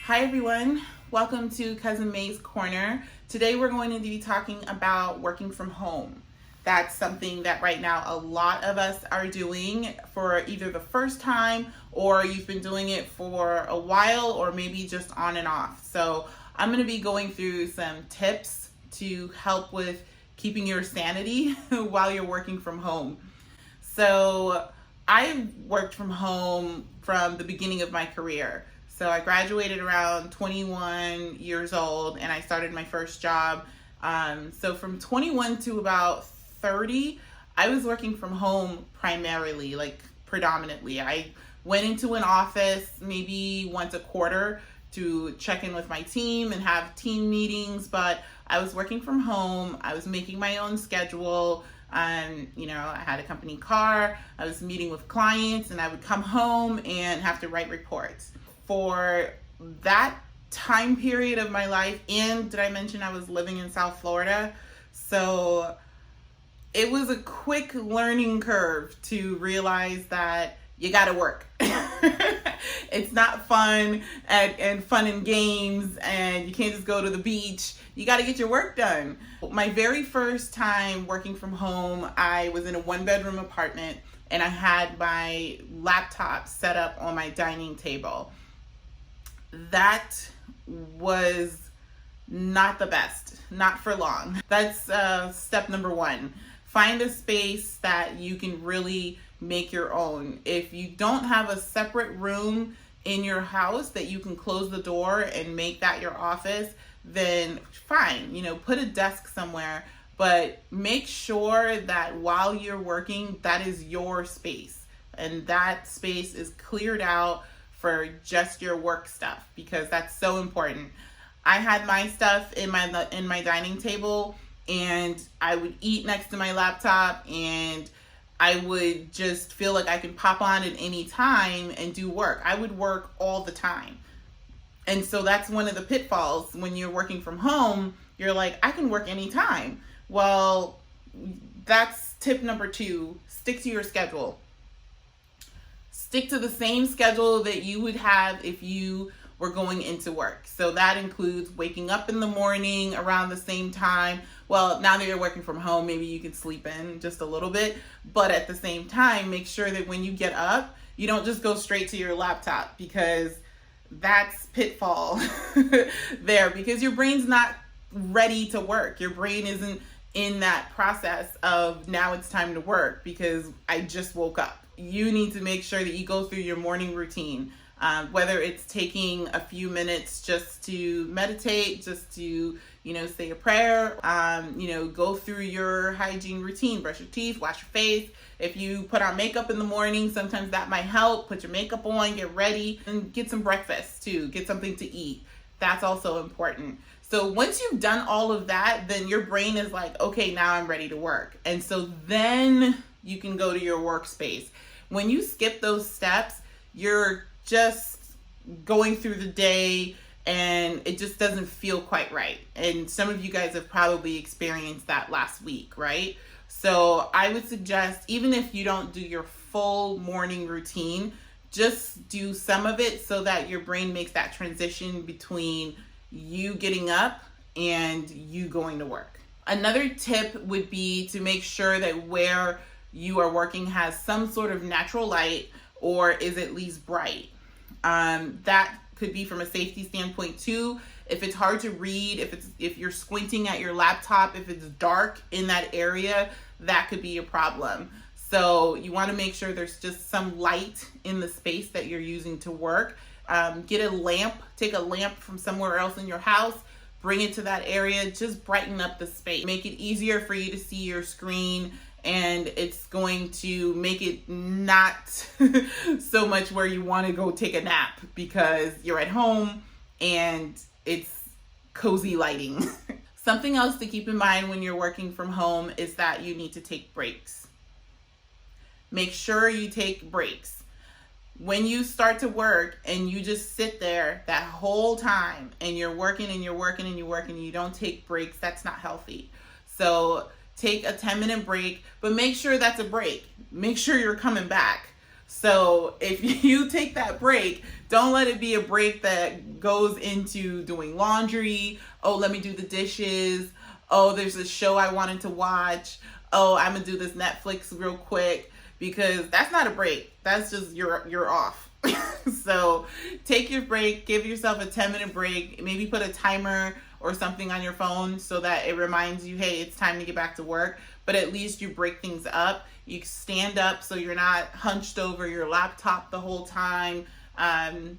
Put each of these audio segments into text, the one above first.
Hi everyone, welcome to Cousin May's Corner. Today we're going to be talking about working from home. That's something that right now a lot of us are doing for either the first time or you've been doing it for a while or maybe just on and off. So I'm going to be going through some tips to help with keeping your sanity while you're working from home. So I worked from home from the beginning of my career. So I graduated around 21 years old and I started my first job. So from 21 to about 30, I was working from home primarily, like predominantly. I went into an office maybe once a quarter to check in with my team and have team meetings, but I was working from home. I was making my own schedule. I had a company car. I was meeting with clients and I would come home and have to write reports. For that time period of my life, and did I mention I was living in South Florida? So it was a quick learning curve to realize that you gotta work. It's not fun and fun and games, and you can't just go to the beach. You gotta get your work done. My very first time working from home, I was in a one-bedroom apartment, and I had my laptop set up on my dining table. That was not the best, not for long. That's step number one. Find a space that you can really make your own. If you don't have a separate room in your house that you can close the door and make that your office, then fine, put a desk somewhere, but make sure that while you're working, that is your space and that space is cleared out for just your work stuff, because that's so important. I had my stuff in my dining table, and I would eat next to my laptop, and I would just feel like I could pop on at any time and do work. I would work all the time. And so that's one of the pitfalls when you're working from home. You're like, I can work anytime. Well, that's tip number 2. Stick to your schedule. Stick to the same schedule that you would have if you were going into work. So that includes waking up in the morning around the same time. Well, now that you're working from home, maybe you can sleep in just a little bit, but at the same time, make sure that when you get up, you don't just go straight to your laptop, because that's pitfall there, because your brain's not ready to work. Your brain isn't in that process of now it's time to work because I just woke up. You need to make sure that you go through your morning routine, whether it's taking a few minutes just to meditate, just to, say a prayer, go through your hygiene routine, brush your teeth, wash your face. If you put on makeup in the morning, sometimes that might help. Put your makeup on, get ready, and get some breakfast too. Get something to eat. That's also important. So once you've done all of that, then your brain is like, okay, now I'm ready to work. And so then you can go to your workspace. When you skip those steps, you're just going through the day and it just doesn't feel quite right. And some of you guys have probably experienced that last week, right? So I would suggest, even if you don't do your full morning routine, just do some of it so that your brain makes that transition between you getting up and you going to work. Another tip would be to make sure that where you are working has some sort of natural light or is at least bright. That could be from a safety standpoint too. If it's hard to read, if you're squinting at your laptop, if it's dark in that area, that could be a problem. So you want to make sure there's just some light in the space that you're using to work. Get a lamp, take a lamp from somewhere else in your house, bring it to that area, just brighten up the space. Make it easier for you to see your screen, and it's going to make it not so much where you want to go take a nap because you're at home and it's cozy lighting. Something else to keep in mind when you're working from home is that you need to take breaks. Make sure you take breaks. When you start to work and you just sit there that whole time and you're working and you're working and you're working and you don't take breaks, that's not healthy. So take a 10-minute break, but make sure that's a break. Make sure you're coming back. So if you take that break, Don't let it be a break that goes into doing laundry. Oh, let me do the dishes. Oh, there's a show I wanted to watch. Oh, I'm gonna do this Netflix real quick, because that's not a break. That's just you're off. So take your break, give yourself a 10-minute break, maybe put a timer or something on your phone so that it reminds you, hey, it's time to get back to work. But at least you break things up. You stand up so you're not hunched over your laptop the whole time, and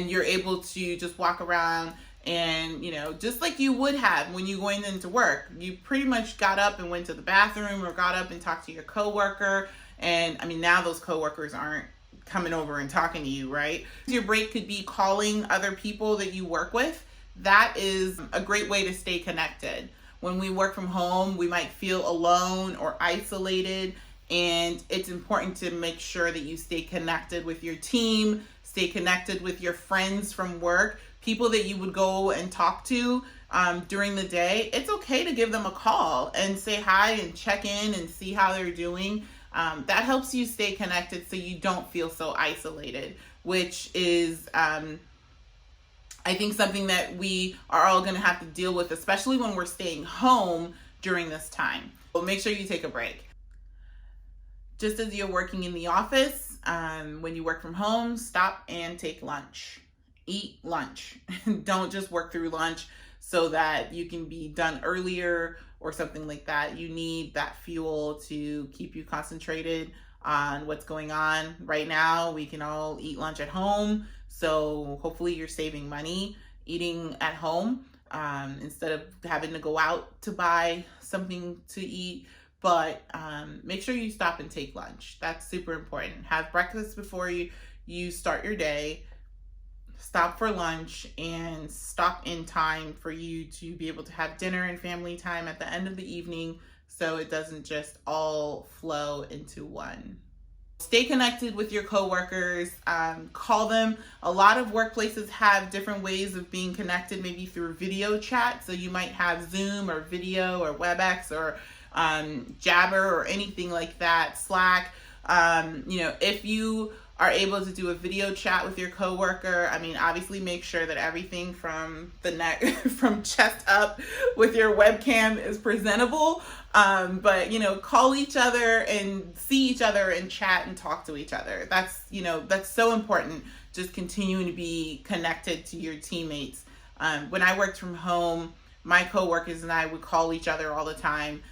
you're able to just walk around and, just like you would have when you going into work. You pretty much got up and went to the bathroom or got up and talked to your coworker. And I mean, now those coworkers aren't coming over and talking to you, right? Your break could be calling other people that you work with. That is a great way to stay connected. When we work from home, we might feel alone or isolated, and it's important to make sure that you stay connected with your team, stay connected with your friends from work, people that you would go and talk to during the day. It's okay to give them a call and say hi and check in and see how they're doing. That helps you stay connected so you don't feel so isolated, which is, I think, something that we are all going to have to deal with, especially when we're staying home during this time. So make sure you take a break. Just as you're working in the office, when you work from home, stop and take lunch. Eat lunch. Don't just work through lunch so that you can be done earlier or something like that. You need that fuel to keep you concentrated on what's going on. Right now, we can all eat lunch at home. So hopefully you're saving money eating at home instead of having to go out to buy something to eat. But make sure you stop and take lunch. That's super important. Have breakfast before you start your day. Stop for lunch and stop in time for you to be able to have dinner and family time at the end of the evening, so it doesn't just all flow into one. Stay connected with your coworkers. Call them. A lot of workplaces have different ways of being connected, maybe through video chat. So you might have Zoom or video or WebEx or Jabber or anything like that, Slack. If you are able to do a video chat with your coworker, I mean, obviously make sure that everything from the neck, from chest up with your webcam is presentable. But call each other and see each other and chat and talk to each other. That's so important. Just continuing to be connected to your teammates. When I worked from home, my coworkers and I would call each other all the time.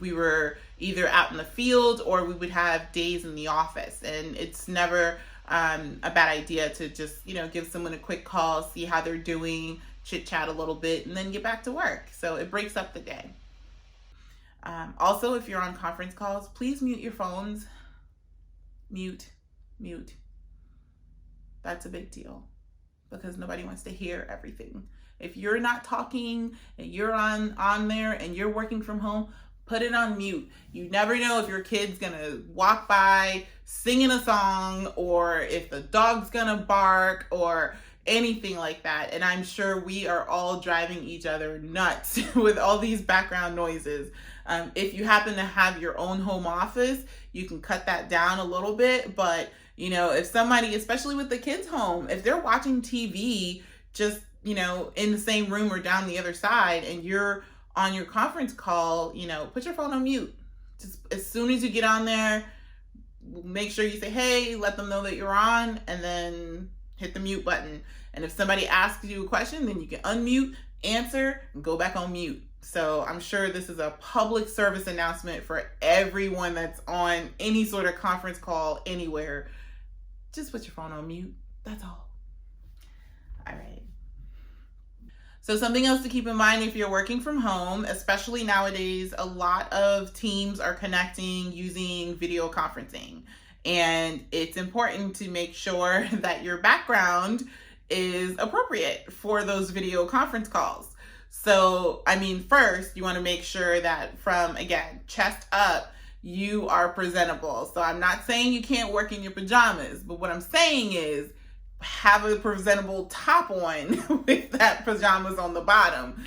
We were either out in the field or we would have days in the office, and it's never a bad idea to just give someone a quick call, see how they're doing, chit chat a little bit, and then get back to work. So it breaks up the day. Also, if you're on conference calls, please mute your phones. Mute. That's a big deal because nobody wants to hear everything. If you're not talking and you're on there and you're working from home, put it on mute. You never know if your kid's gonna walk by singing a song, or if the dog's gonna bark, or anything like that. And I'm sure we are all driving each other nuts with all these background noises. If you happen to have your own home office, you can cut that down a little bit. But if somebody, especially with the kids home, if they're watching TV just in the same room or down the other side, and you're on your conference call, put your phone on mute. Just as soon as you get on there, make sure you say, hey, let them know that you're on, and then hit the mute button. And if somebody asks you a question, then you can unmute, answer, and go back on mute. So I'm sure this is a public service announcement for everyone that's on any sort of conference call anywhere. Just put your phone on mute. That's all. All right. So something else to keep in mind if you're working from home, especially nowadays, a lot of teams are connecting using video conferencing. And it's important to make sure that your background is appropriate for those video conference calls. So, first, you want to make sure that from, again, chest up, you are presentable. So I'm not saying you can't work in your pajamas, but what I'm saying is have a presentable top on with that pajamas on the bottom.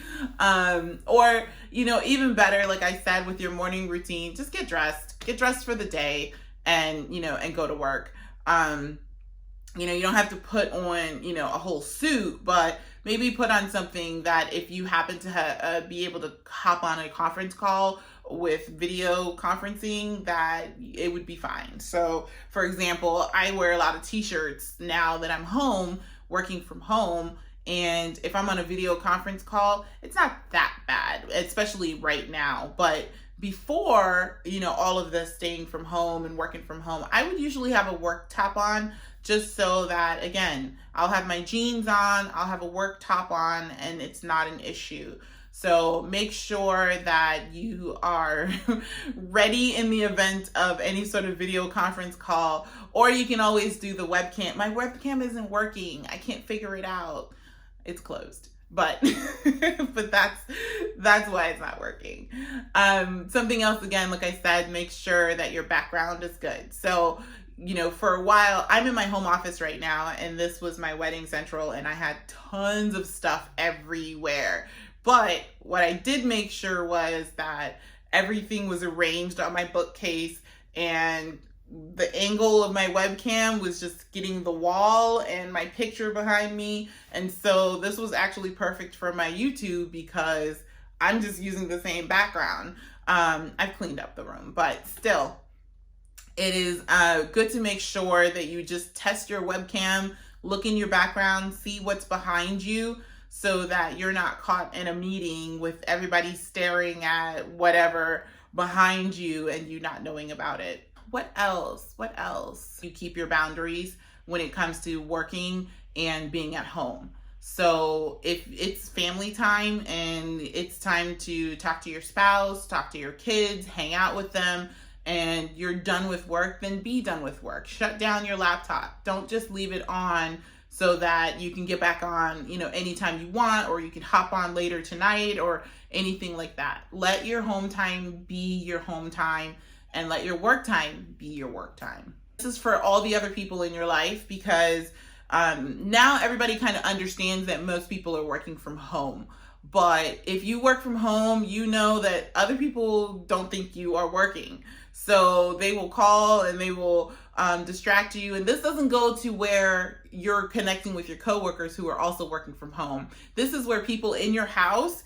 Or, even better, like I said, with your morning routine, just get dressed for the day and go to work. You don't have to put on, a whole suit, but maybe put on something that if you happen to be able to hop on a conference call with video conferencing, that it would be fine. So, for example, I wear a lot of t-shirts now that I'm home, working from home. And if I'm on a video conference call, it's not that bad, especially right now. But before, all of this staying from home and working from home, I would usually have a work top on, just so that, again, I'll have my jeans on, I'll have a work top on, and it's not an issue. So make sure that you are ready in the event of any sort of video conference call, or you can always do the webcam. My webcam isn't working. I can't figure it out. It's closed. But that's why it's not working. Something else, again, like I said, make sure that your background is good. So, for a while, I'm in my home office right now, and this was my wedding central, and I had tons of stuff everywhere. But what I did make sure was that everything was arranged on my bookcase, and the angle of my webcam was just getting the wall and my picture behind me. And so this was actually perfect for my YouTube because I'm just using the same background. I've cleaned up the room, but still, it is good to make sure that you just test your webcam, look in your background, see what's behind you, so that you're not caught in a meeting with everybody staring at whatever behind you and you not knowing about it. What else? You keep your boundaries when it comes to working and being at home. So if it's family time and it's time to talk to your spouse, talk to your kids, hang out with them, and you're done with work, then be done with work. Shut down your laptop. Don't just leave it on so that you can get back on, anytime you want, or you can hop on later tonight or anything like that. Let your home time be your home time, and let your work time be your work time. This is for all the other people in your life, because now everybody kind of understands that most people are working from home. But if you work from home, you know that other people don't think you are working. So they will call and they will distract you. And this doesn't go to where you're connecting with your coworkers who are also working from home. This is where people in your house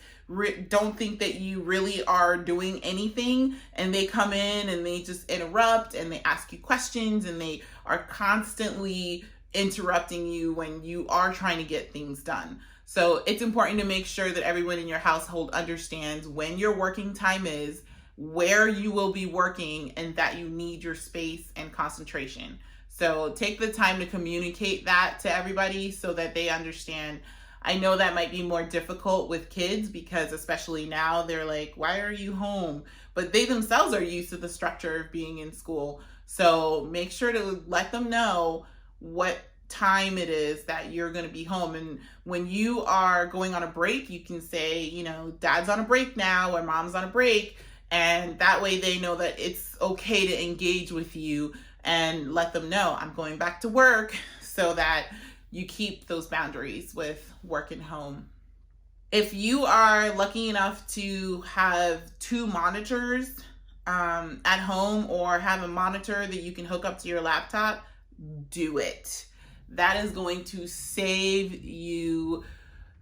don't think that you really are doing anything, and they come in and they just interrupt and they ask you questions, and they are constantly interrupting you when you are trying to get things done. So it's important to make sure that everyone in your household understands when your working time is, where you will be working, and that you need your space and concentration. So take the time to communicate that to everybody so that they understand. I know that might be more difficult with kids, because especially now they're like, why are you home? But they themselves are used to the structure of being in school. So make sure to let them know what time it is that you're going to be home. And when you are going on a break, you can say, dad's on a break now, or mom's on a break. And that way they know that it's okay to engage with you, and let them know I'm going back to work, so that you keep those boundaries with work and home. If you are lucky enough to have 2 monitors at home, or have a monitor that you can hook up to your laptop, do it. That is going to save you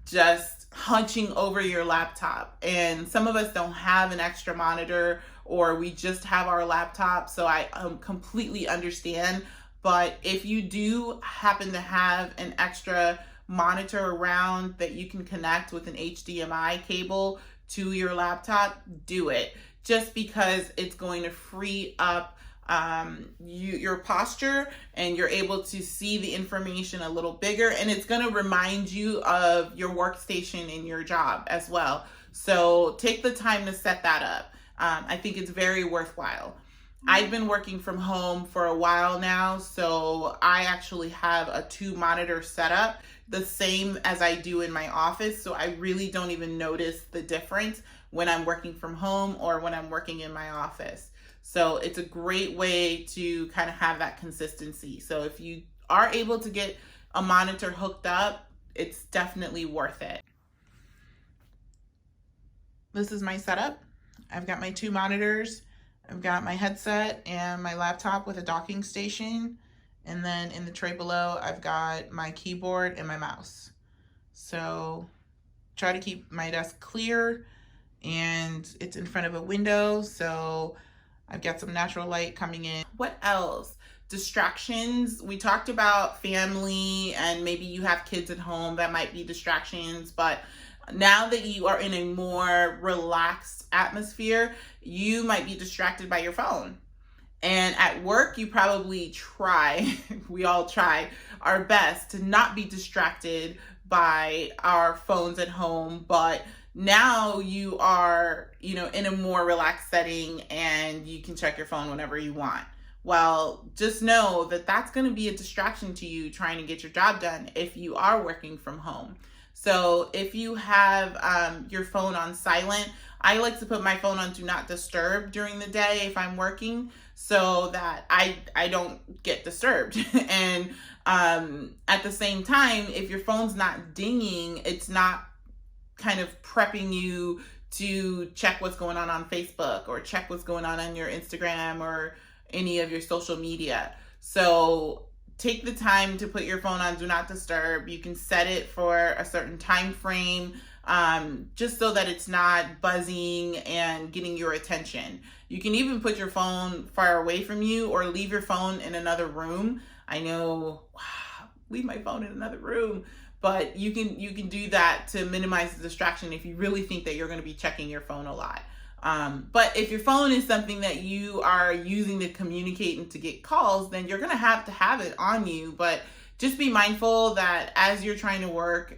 just hunching over your laptop. And some of us don't have an extra monitor, or we just have our laptop, so I completely understand. But if you do happen to have an extra monitor around that you can connect with an HDMI cable to your laptop, do it. Just because it's going to free up your posture, and you're able to see the information a little bigger, and it's going to remind you of your workstation in your job as well. So take the time to set that up. I think it's very worthwhile. I've been working from home for a while now, so I actually have a 2 monitor setup, the same as I do in my office. So I really don't even notice the difference when I'm working from home or when I'm working in my office. So it's a great way to kind of have that consistency. So if you are able to get a monitor hooked up, it's definitely worth it. This is my setup. I've got my 2 monitors. I've got my headset and my laptop with a docking station, And then in the tray below, I've got my keyboard and my mouse. So try to keep my desk clear, and it's in front of a window, so I've got some natural light coming in. What else? Distractions. We talked about family, and maybe you have kids at home that might be distractions, but now that you are in a more relaxed atmosphere, you might be distracted by your phone. And at work, you probably try, we all try our best to not be distracted by our phones at home, but now you are, in a more relaxed setting and you can check your phone whenever you want. Well, just know that that's going to be a distraction to you trying to get your job done if you are working from home. So if you have your phone on silent, I like to put my phone on do not disturb during the day if I'm working, so that I don't get disturbed. And at the same time, if your phone's not dinging, it's not kind of prepping you to check what's going on Facebook, or check what's going on your Instagram or any of your social media. So take the time to put your phone on do not disturb. You can set it for a certain time frame, just so that it's not buzzing and getting your attention. You can even put your phone far away from you, or leave your phone in another room. I know, wow, leave my phone in another room, but you can do that to minimize the distraction if you really think that you're going to be checking your phone a lot. But if your phone is something that you are using to communicate and to get calls, then you're going to have it on you. But just be mindful that as you're trying to work,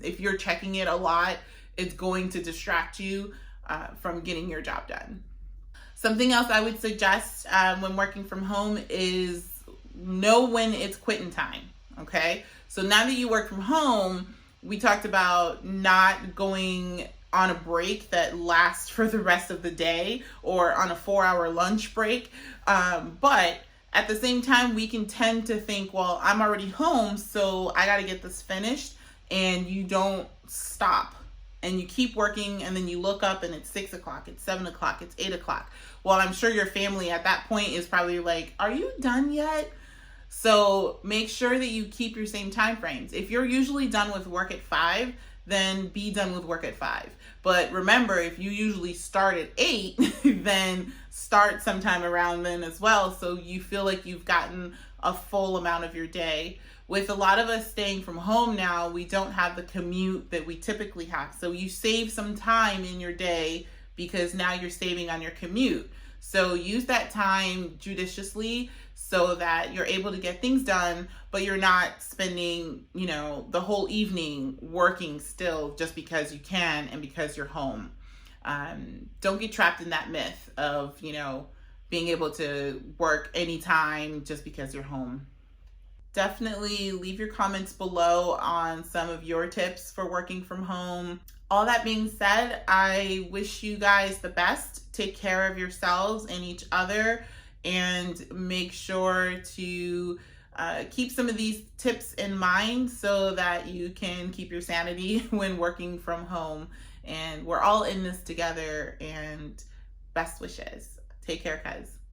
if you're checking it a lot, it's going to distract you from getting your job done. Something else I would suggest when working from home is know when it's quitting time, okay? So now that you work from home, we talked about not going on a break that lasts for the rest of the day, or on a 4-hour lunch break. But at the same time, we can tend to think, well, I'm already home, so I got to get this finished. And you don't stop. And you keep working, and then you look up and it's 6 o'clock, it's 7 o'clock, it's 8 o'clock. Well, I'm sure your family at that point is probably like, are you done yet? So make sure that you keep your same time frames. If you're usually done with work at 5, then be done with work at 5. But remember, if you usually start at 8, then start sometime around then as well, so you feel like you've gotten a full amount of your day. With a lot of us staying from home now, we don't have the commute that we typically have. So you save some time in your day because now you're saving on your commute. So use that time judiciously so that you're able to get things done, but you're not spending, the whole evening working still just because you can and because you're home. Don't get trapped in that myth of, being able to work anytime just because you're home. Definitely leave your comments below on some of your tips for working from home. All that being said, I wish you guys the best. Take care of yourselves and each other, and make sure to keep some of these tips in mind so that you can keep your sanity when working from home. And we're all in this together, and best wishes. Take care, cuz.